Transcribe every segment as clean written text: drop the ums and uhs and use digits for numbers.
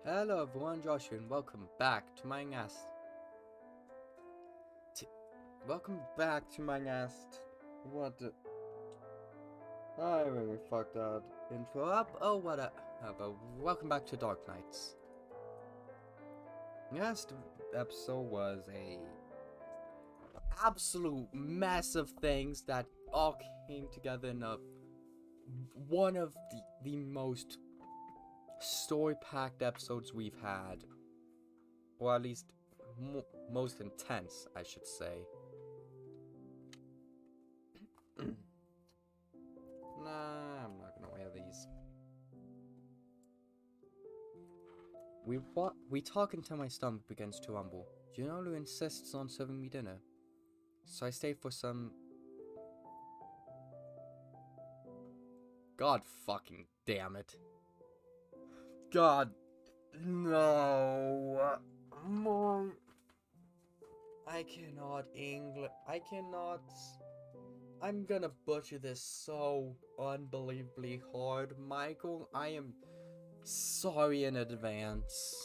Hello everyone, Joshua, and welcome back to my nest. Welcome back to my nest. What the... I really fucked that intro up. Oh, whatever. Welcome back to Dark Knights. Last episode was a absolute mess of things that all came together in one of the most story-packed episodes we've had. Or at least most intense, I should say. Nah, I'm not gonna wear these. We talk until my stomach begins to rumble. Junolu insists on serving me dinner, so I stay for some... God fucking damn it. God, no. Mom. I cannot I'm gonna butcher this so unbelievably hard, Michael. I am sorry in advance.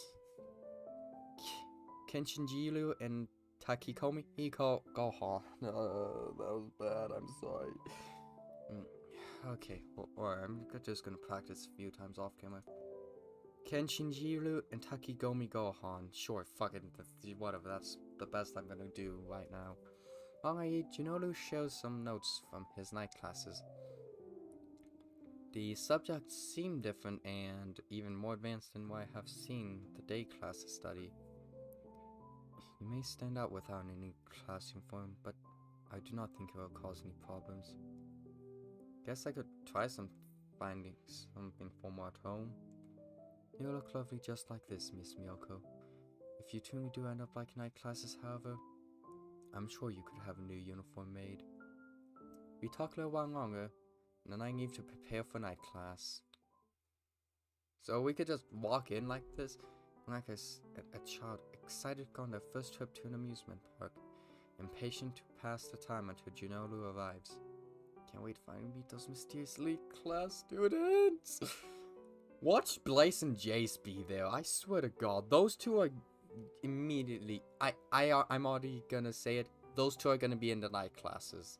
Kenshinjiru and Takikomi Gohan. That was bad, I'm sorry. Okay, I'm just gonna practice a few times off camera. Kenshinjiru and Takikomi Gohan. Sure, fuck it, whatever, that's the best I'm gonna do right now. While I eat, Junolu shows some notes from his night classes. The subjects seem different and even more advanced than what I have seen the day classes study. You may stand out without any class uniform, but I do not think it will cause any problems. Guess I could try finding something formal at home. You look lovely just like this, Miss Miyoko. If you truly do end up like night classes, however, I'm sure you could have a new uniform made. We talk a little while longer, and then I leave to prepare for night class. So we could just walk in like this, like a child excited to go on their first trip to an amusement park, impatient to pass the time until Junolu arrives. Can't wait to finally meet those mysterious elite class students! Watch Blaze and Jace be there, I swear to God, those two are immediately, I'm already gonna say it, those two are gonna be in the night classes.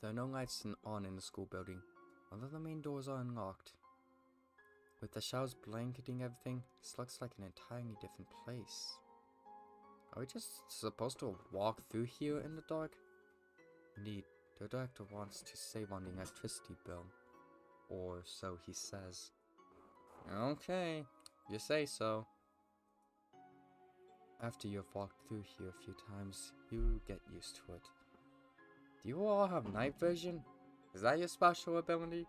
There are no lights on in the school building, although the main doors are unlocked. With the showers blanketing everything, this looks like an entirely different place. Are we just supposed to walk through here in the dark? Indeed, the director wants to save on the electricity bill. Or so he says. Okay, you say so. After you've walked through here a few times, you get used to it. Do you all have night vision? Is that your special ability?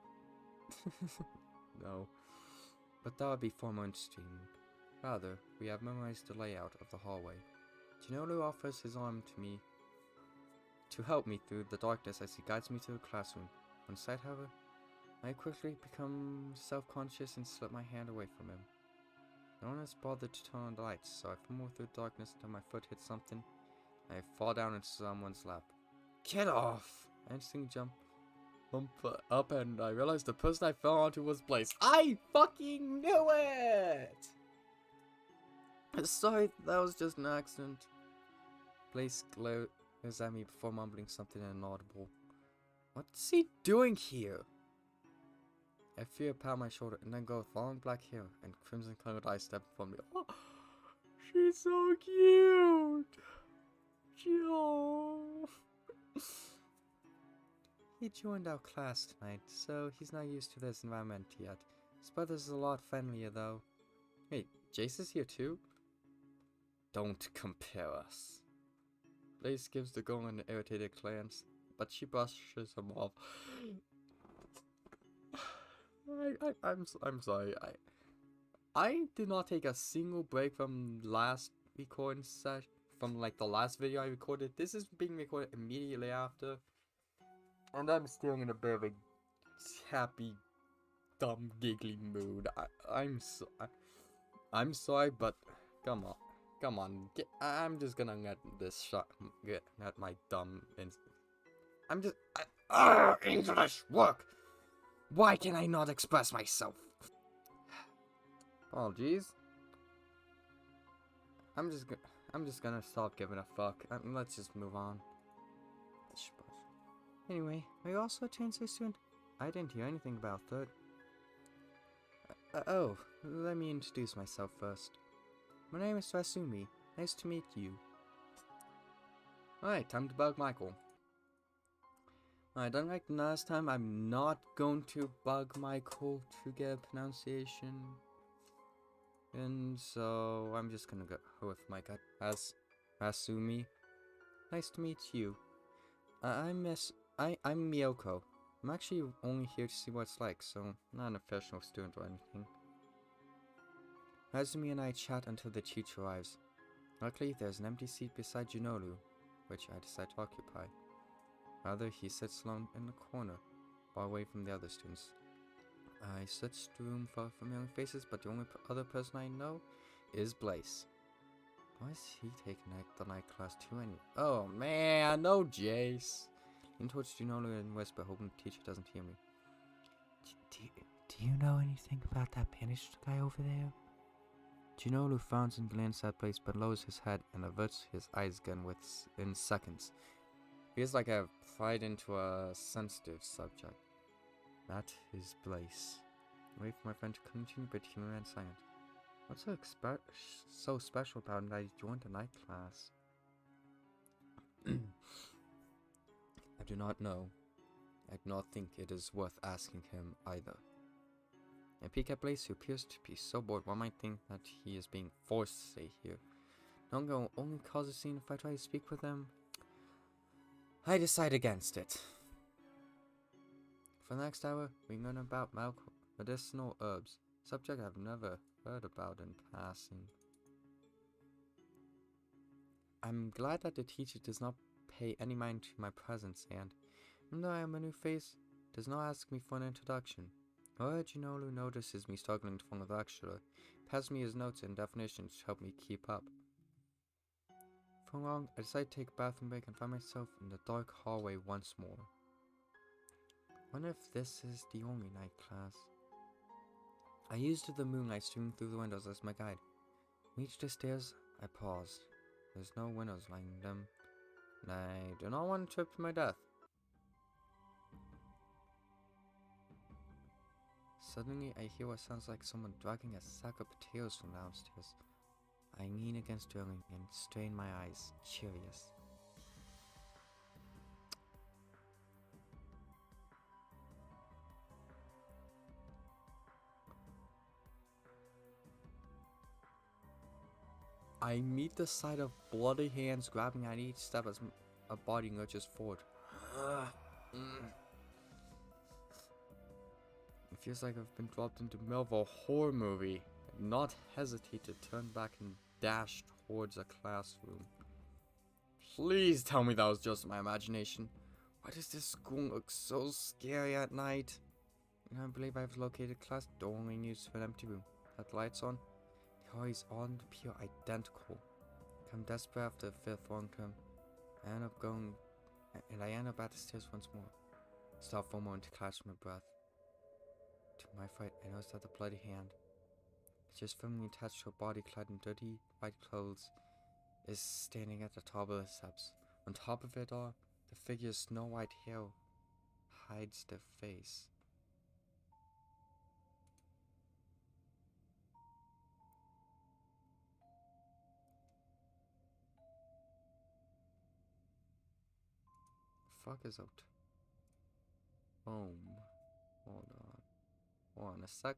No. But that would be far more interesting. Rather, we have memorized the layout of the hallway. Junolu offers his arm to me to help me through the darkness as he guides me to the classroom. On sight, however, I quickly become self-conscious and slip my hand away from him. No one has bothered to turn on the lights, so I fumble through the darkness until my foot hits something. I fall down into someone's lap. Get off! I instantly jump up and I realize the person I fell onto was Blaze. I fucking knew it! Sorry, that was just an accident. Blaze glares at me before mumbling something inaudible. What's he doing here? I feel a pat on my shoulder and then go with long black hair and crimson colored eyes step before me. Oh, she's so cute! Oh. He joined our class tonight, so he's not used to this environment yet. His brother's a lot friendlier though. Wait, Jace is here too? Don't compare us. Blaze gives the girl an irritated glance, but she brushes him off. I'm sorry. I did not take a single break from last recording session, from like the last video I recorded. This is being recorded immediately after, and I'm still in a bit of a happy, dumb, giggly mood. I'm sorry, but come on. I'm just gonna let this get my dumb. I'm just English work. Why can I not express myself? Apologies. I'm just gonna stop giving a fuck. Let's just move on. Anyway, are you also a Chancellor student? I didn't hear anything about that. Oh, let me introduce myself first. My name is Rasumi. Nice to meet you. Alright, time to bug Michael. Alright, unlike the last time, I'm not going to bug Michael to get a pronunciation. And so, I'm just gonna go with my gut as Rasumi. Nice to meet you. I'm Miyoko. I'm actually only here to see what it's like, so not an official student or anything. Rasumi and I chat until the teacher arrives. Luckily, there's an empty seat beside Junoru, which I decide to occupy. Rather, he sits alone in the corner, far away from the other students. I search the room for familiar faces, but the only other person I know is Blaze. Why is he taking the night class too anyway? Oh man, no Jace. Lean towards Junoru and whisper, hoping the teacher doesn't hear me. Do you know anything about that banished guy over there? Junoru frowns and glances at Blaze, but lowers his head and averts his eyes again within seconds. Feels like I've pried into a sensitive subject. That is Blaze. I wait for my friend to continue, but he remains silent. What's so special about him that he joined the night class? I do not know. I do not think it is worth asking him either. I peek at Blaze, who appears to be so bored one might think that he is being forced to stay here. Don't go only cause a scene if I try to speak with him. I decide against it. For the next hour, we learn about medicinal herbs, subject I've never heard about in passing. I'm glad that the teacher does not pay any mind to my presence and, even though I am a new face, does not ask me for an introduction. However, Junoru notices me struggling to follow the lecturer, passes me his notes and definitions to help me keep up. For long, I decide to take a bathroom break and find myself in the dark hallway once more. Wonder if this is the only night class. I used the moonlight streaming through the windows as my guide. Reached the stairs, I paused. There's no windows lining them, and I do not want to trip to my death. Suddenly, I hear what sounds like someone dragging a sack of potatoes from downstairs. I lean against the railing and strain my eyes, curious. I meet the sight of bloody hands grabbing at each step as a body lurches forward. It feels like I've been dropped into the middle of a horror movie. I do not hesitate to turn back and dash towards a classroom. Please tell me that was just my imagination. Why does this school look so scary at night? I believe I've located class door only used for an empty room. Had the lights on. The hallways all appear identical. I'm desperate after the fifth one term. I end up at the stairs once more. Stop for a moment to catch my breath. To my fright, I noticed that the bloody hand, just firmly attached to a body clad in dirty white clothes, is standing at the top of the steps. On top of it all, the figure's snow white hair hides their face. Fuck is out. Boom. Hold on a sec.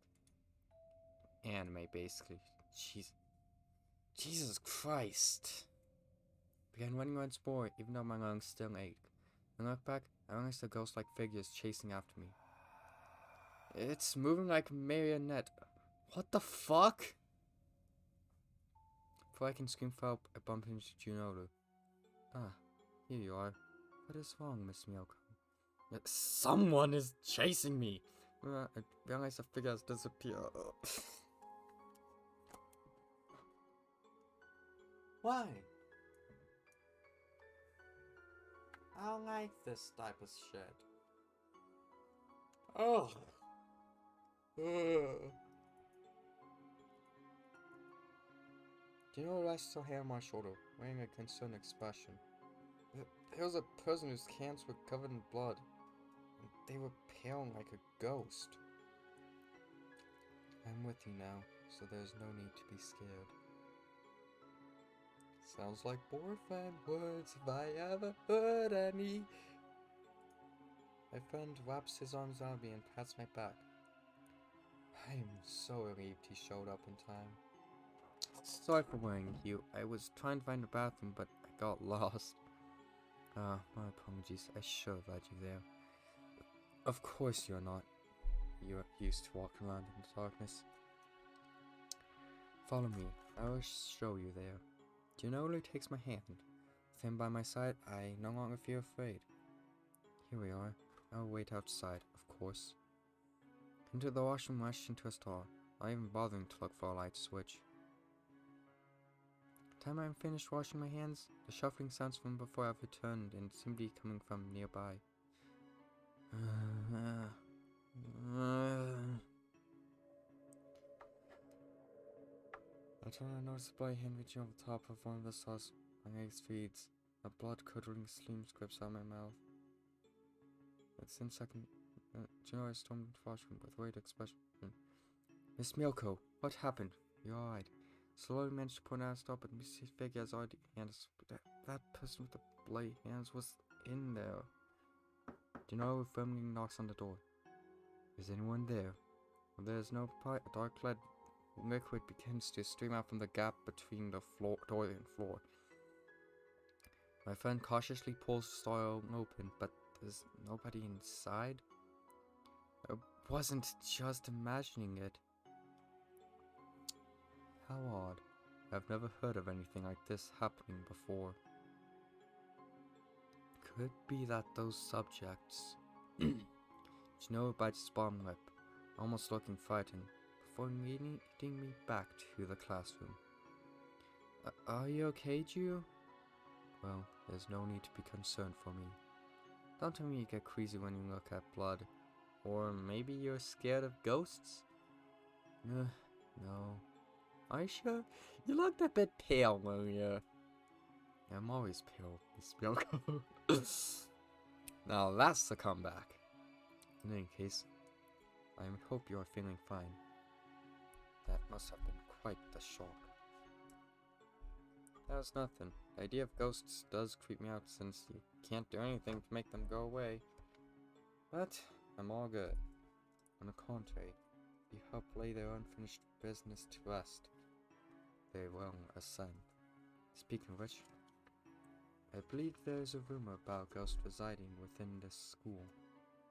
Anime, basically. Jesus Christ. Began running once more, even though my lungs still ached. When I look back, I realized the ghost-like figure is chasing after me. It's moving like a marionette. What the fuck? Before I can scream for help, I bump into Junoru. Ah, here you are. What is wrong, Miss Miyoko? Someone is chasing me! I realize the figure has disappeared. Why? I don't like this type of shit. Oh. Do you know I still have my shoulder, wearing a concerned expression? There was a person whose hands were covered in blood, and they were pale like a ghost. I'm with you now, so there's no need to be scared. Sounds like boyfriend words if I ever heard any. My friend wraps his arms around me and pats my back. I am so relieved he showed up in time. Sorry for worrying you. I was trying to find a bathroom, but I got lost. My apologies. I should have led you there. Of course you're not. You're used to walking around in the darkness. Follow me. I will show you there. Ginolu takes my hand. With him by my side, I no longer feel afraid. Here we are. I will wait outside, of course. Into the washroom, rushed into a stall, not even bothering to look for a light switch. By the time I'm finished washing my hands, the shuffling sounds from before have returned and seem to be coming from nearby. That's when I noticed a bloody hand reaching over the top of one of the sauce. My eyes feeds. A blood-curdling steam scripts out my mouth. Within a second, Janora stormed into the washroom with a worried expression. Miss Milko, what happened? You're alright. Slowly managed to point out a stop, but Miss Figure has already hands. That person with the bloody hands was in there. Janora firmly knocks on the door. Is anyone there? When there is no reply, a dark-clad liquid begins to stream out from the gap between the door and floor. My friend cautiously pulls the stall open, but there's nobody inside. I wasn't just imagining it. How odd. I've never heard of anything like this happening before. Could be that those subjects... Snow bites his bottom lip, almost looking frightened, before leading me back to the classroom. Are you okay, Gio? Well, there's no need to be concerned for me. Don't tell me you get queasy when you look at blood. Or maybe you're scared of ghosts? No. Are you sure? You looked a bit pale earlier. I'm always pale, Miss Bielko. Now that's the comeback. In any case, I hope you are feeling fine. That must have been quite the shock. That was nothing. The idea of ghosts does creep me out since you can't do anything to make them go away. But I'm all good. On the contrary, you help lay their unfinished business to rest. They will ascend. Speaking of which, I believe there is a rumor about a ghost residing within this school.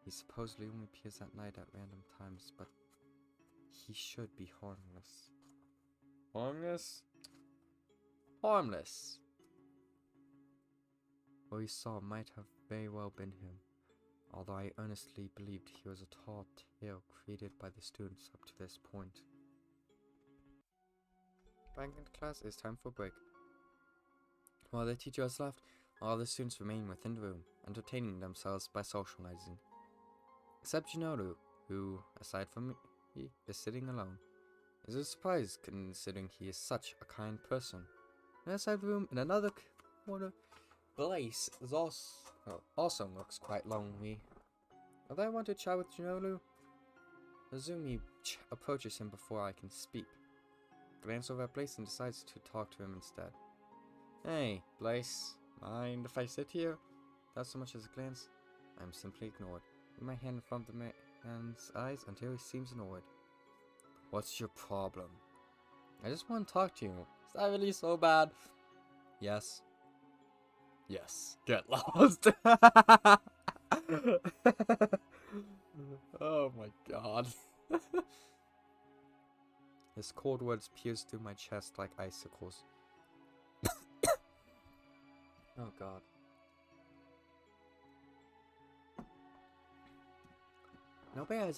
He supposedly only appears at night at random times, but he should be harmless. Harmless? Harmless! What we saw might have very well been him, although I earnestly believed he was a tall tale created by the students up to this point. Back in class, it's time for a break. While the teacher has left, all the students remain within the room, entertaining themselves by socializing. Except Jinoru, who, aside from me, is sitting alone. It is a surprise considering he is such a kind person. And outside the room, in another corner, Blaze is also looks quite lonely. Although I want to chat with Jinoru, Azumi approaches him before I can speak. Glance over at Blaze and decides to talk to him instead. Hey, Blaze, mind if I sit here? Without so much as a glance, I'm simply ignored. With my hand in front of the man's eyes until he seems annoyed. What's your problem? I just want to talk to you. Is that really so bad? Yes. Yes. Get lost. Oh my god. His cold words pierce through my chest like icicles. Oh god. Nobody has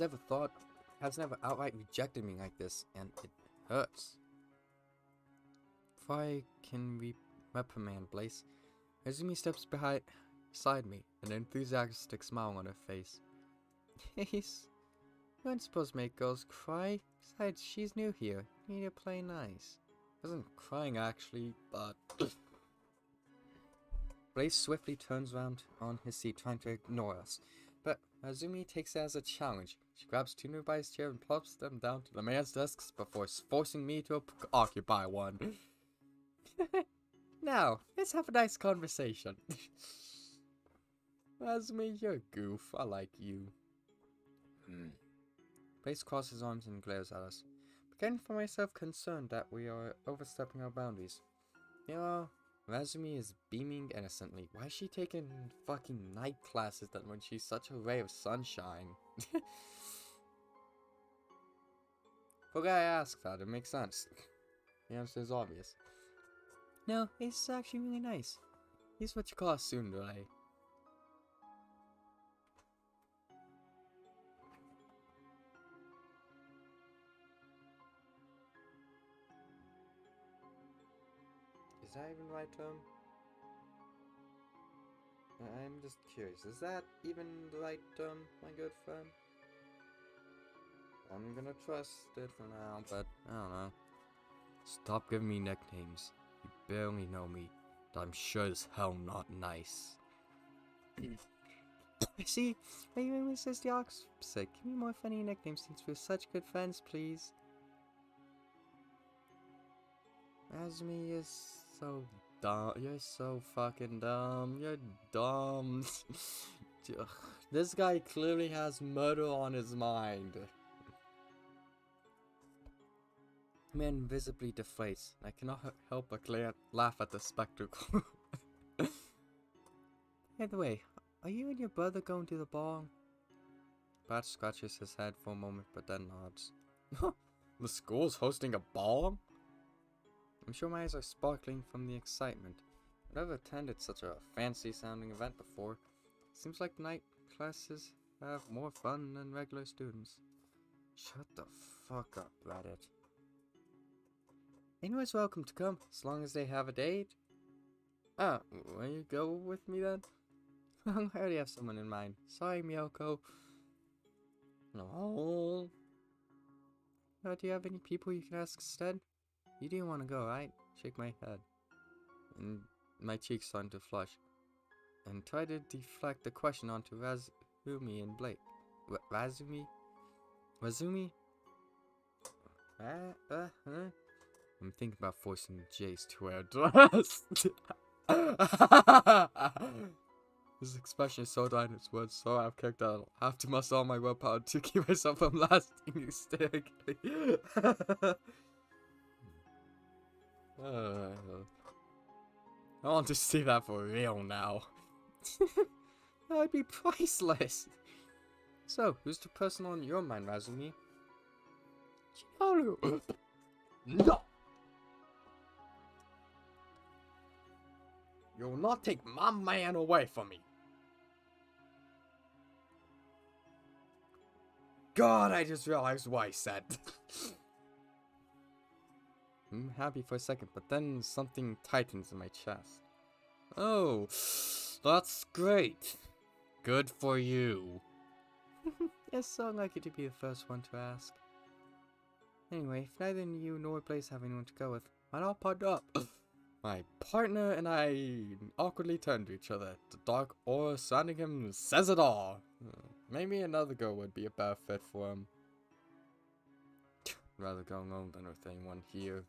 never outright rejected me like this, and it hurts. Before I can reprimand Blaze, Izumi steps beside me, an enthusiastic smile on her face. You aren't supposed to make girls cry. Besides, she's new here. You need to play nice. I wasn't crying actually, but... Blaze swiftly turns around on his seat, trying to ignore us. But Azumi takes it as a challenge. She grabs two nearby chairs and plops them down to the man's desks before forcing me to occupy one. Now, let's have a nice conversation. Azumi, you're a goof. I like you. Blaze crosses his arms and glares at us. Beginning for myself concerned that we are overstepping our boundaries. Meanwhile, Razumi is beaming innocently. Why is she taking fucking night classes then when she's such a ray of sunshine? For a guy I asked that, it makes sense. The answer is obvious. No, it's actually really nice. He's what you call a tsundere. Is that even the right term? I'm just curious. Is that even the right term, my good friend? I'm gonna trust it for now, but I don't know. Stop giving me nicknames. You barely know me. I'm sure as hell not nice. See, are you and Mrs. the opposite? Give me more funny nicknames since we're such good friends, please. Azumi is so dumb. You're so fucking dumb. You're dumb. This guy clearly has murder on his mind. Man visibly deflates. I cannot help but laugh at the spectacle. By the way, are you and your brother going to the ball? Pat scratches his head for a moment but then nods. The school's hosting a ball? I'm sure my eyes are sparkling from the excitement. I've never attended such a fancy sounding event before. Seems like night classes have more fun than regular students. Shut the fuck up, Reddit. Anyone's welcome to come, as long as they have a date. Ah, will you go with me then? I already have someone in mind. Sorry, Miyoko. No. Do you have any people you can ask instead? You didn't want to go, right? Shake my head. And my cheeks starting to flush. And try to deflect the question onto Razumi and Blake. Razumi? Razumi? I'm thinking about forcing Jace to wear a dress. His expression is so dying his words, so I've kicked out. I have to muster all my willpower to keep myself from lasting hysterically. I want to see that for real now. That would be priceless. So, who's the person on your mind, Razumi? Chinaru. No! You will not take my man away from me. God, I just realized what I said. I'm happy for a second, but then something tightens in my chest. Oh, that's great. Good for you. It's so lucky to be the first one to ask. Anyway, if neither you nor Blaze have anyone to go with, why not partner up? My partner and I awkwardly turn to each other. The dark aura surrounding him says it all. Maybe another girl would be a better fit for him. Rather go alone than with anyone here.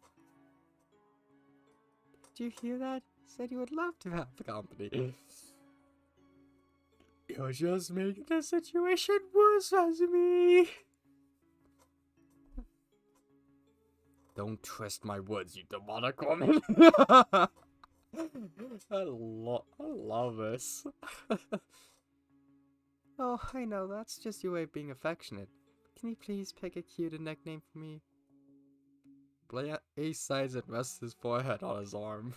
Did you hear that? Said you would love to have company. You're just making the situation worse, Azumi. Don't twist my words, you demonic woman. I love this. Oh, I know, that's just your way of being affectionate. Can you please pick a cute nickname for me? Ace sighs and rests his forehead on his arm.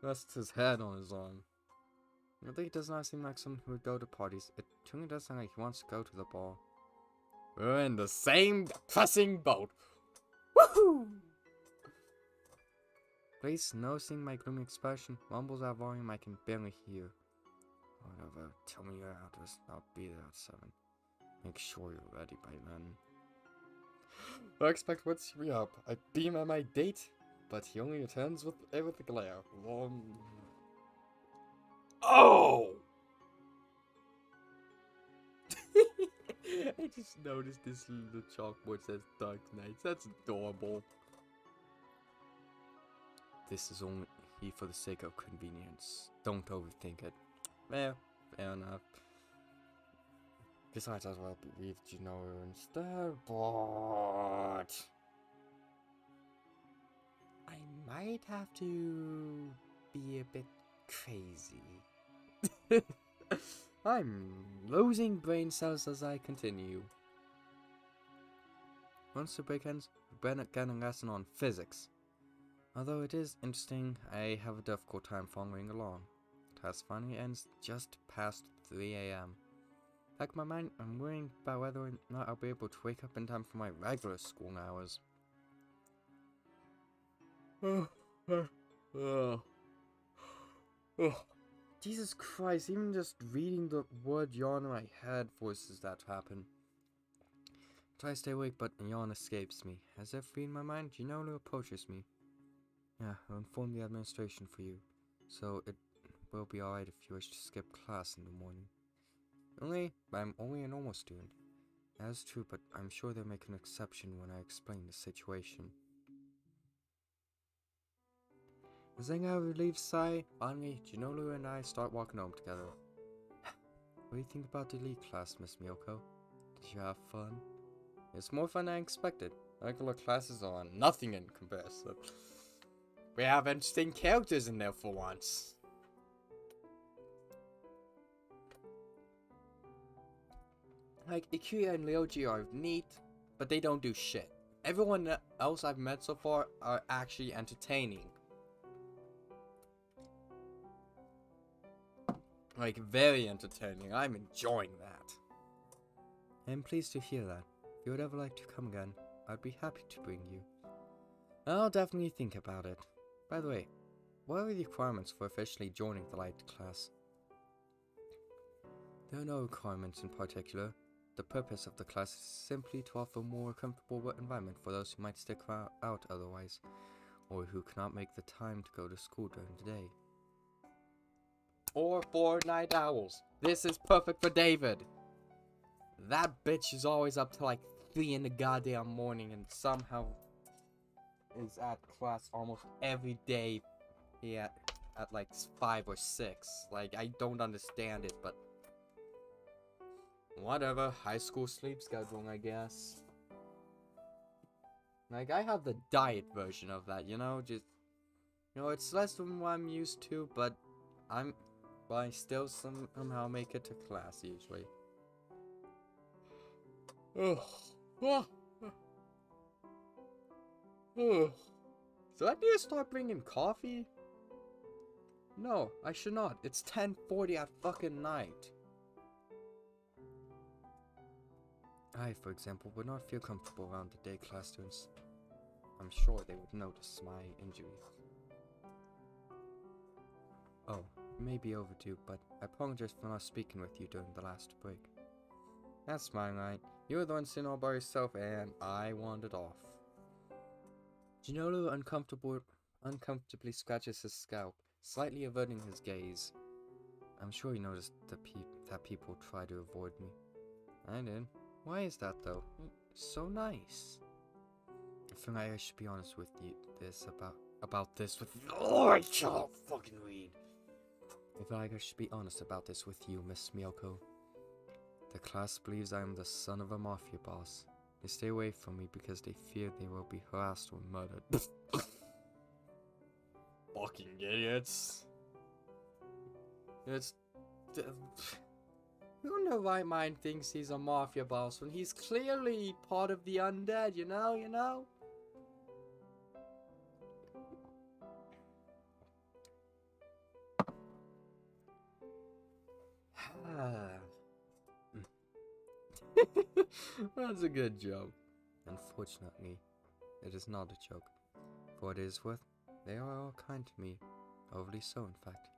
Rests his head on his arm. I think it does not seem like someone who would go to parties. It truly does sound like he wants to go to the ball. We're in the same depressing boat. Woohoo! Blaze, noticing my gloomy expression, mumbles at a volume I can barely hear. Whatever, tell me your address. I'll be there at 7. Make sure you're ready by then. I expect what's me up. I beam at my date, but he only attends with a glare. Oh! I just noticed this little chalkboard says Dark Knights. That's adorable. This is only for the sake of convenience. Don't overthink it. Well, fair enough. Besides, I'd well believe Ginoru instead, but I might have to be a bit crazy. I'm losing brain cells as I continue. Once the break ends, we're getting a lesson on physics. Although it is interesting, I have a difficult time following along. Class finally ends just past 3 AM. Back in my mind, I'm worrying about whether or not I'll be able to wake up in time for my regular school hours. Jesus Christ, even just reading the word yawn in my head forces that to happen. I try to stay awake, but a yawn escapes me. As if reading my mind, Ginoru approaches me. Yeah, I'll inform the administration for you, so it will be alright if you wish to skip class in the morning. I'm only a normal student. That is true, but I'm sure they'll make an exception when I explain the situation. As I relieved sigh, finally, Ginoru and I start walking home together. What do you think about the elite class, Miss Miyoko? Did you have fun? It's more fun than I expected. Regular classes are nothing in comparison. We have interesting characters in there for once. Like, Ikuya and Ryoji are neat, but they don't do shit. Everyone else I've met so far are actually entertaining. Like, very entertaining. I'm enjoying that. I'm pleased to hear that. If you would ever like to come again, I'd be happy to bring you. I'll definitely think about it. By the way, what are the requirements for officially joining the light class? There are no requirements in particular. The purpose of the class is simply to offer a more comfortable environment for those who might stick out otherwise, or who cannot make the time to go to school during the day. Or 4 night owls. This is perfect for David. That bitch is always up to like 3 in the goddamn morning and somehow is at class almost every day. Yeah, at like 5 or 6. Like, I don't understand it, but whatever. High school sleep scheduling, I guess. Like, I have the diet version of that, you know? Just, you know, it's less than what I'm used to, but I still somehow make it to class usually. So I need to start bringing coffee? No, I should not. It's 10:40 at fucking night. I, for example, would not feel comfortable around the day class students. I'm sure they would notice my injuries. Oh, it may be overdue, but I apologize for not speaking with you during the last break. That's my right. You were the one sitting all by yourself, and I wandered off. Ginoru uncomfortably scratches his scalp, slightly averting his gaze. I'm sure you noticed that people try to avoid me. I did. Why is that, though? So nice. I feel like I should be honest with you about this with you. Oh, I can't fucking read. I feel like I should be honest about this with you, Miss Miyoko. The class believes I am the son of a mafia boss. They stay away from me because they fear they will be harassed or murdered. Fucking idiots. It's... Who in their right mind thinks he's a mafia boss when he's clearly part of the undead, you know? That's a good joke. Unfortunately, it is not a joke. For what it is worth, they are all kind to me. Overly so, in fact.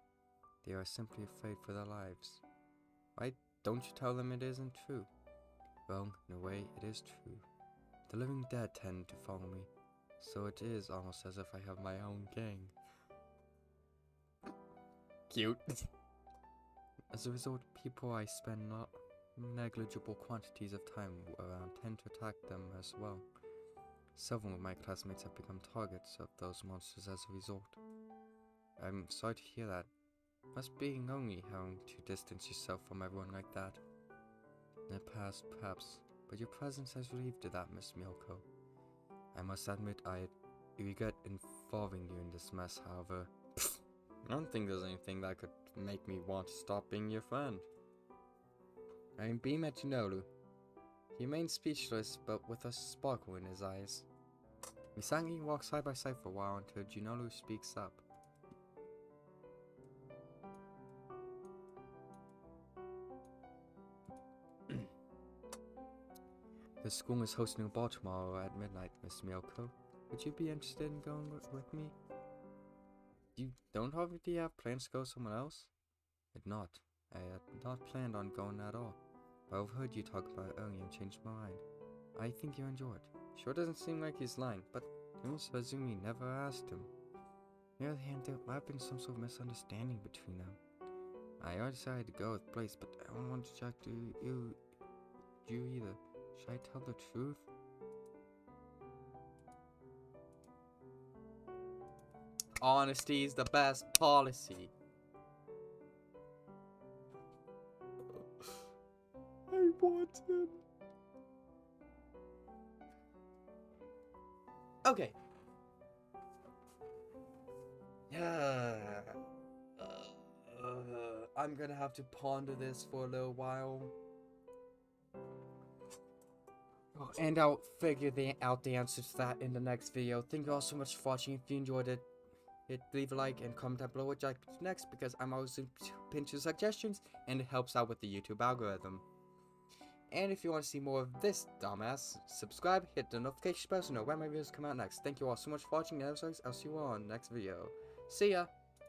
They are simply afraid for their lives. Why don't you tell them it isn't true? Well, in a way, it is true. The living dead tend to follow me, so it is almost as if I have my own gang. Cute. As a result, people I spend not negligible quantities of time around tend to attack them as well. Several of my classmates have become targets of those monsters as a result. I'm sorry to hear that. Must be lonely having to distance yourself from everyone like that. In the past, perhaps, but your presence has relieved of that, Miss Milko. I must admit I regret involving you in this mess, however. I don't think there's anything that could make me want to stop being your friend. I beam at Junolu. He remains speechless, but with a sparkle in his eyes. We silently walk side by side for a while until Junolu speaks up. The school is hosting a ball tomorrow at midnight, Miss Milko. Would you be interested in going with me? You don't already have plans to go somewhere else? I did not. I had not planned on going at all. But I've heard you talk about it earlier and changed my mind. I think you enjoy it. Sure doesn't seem like he's lying, but Mrs. Hazumi never asked him. On the other hand, there might have been some sort of misunderstanding between them. I already decided to go with Blaze, but I don't want to check to you either. Should I tell the truth? Honesty is the best policy. I want him. Okay. I'm gonna have to ponder this for a little while. And I'll figure out the answer to that in the next video. Thank you all so much for watching. If you enjoyed it, leave a like and comment down below what you'd like next, because I'm always open to suggestions and it helps out with the YouTube algorithm. And if you want to see more of this dumbass, subscribe, hit the notification bell so you know when my videos come out next. Thank you all so much for watching, and as always, I'll see you all in the next video. See ya!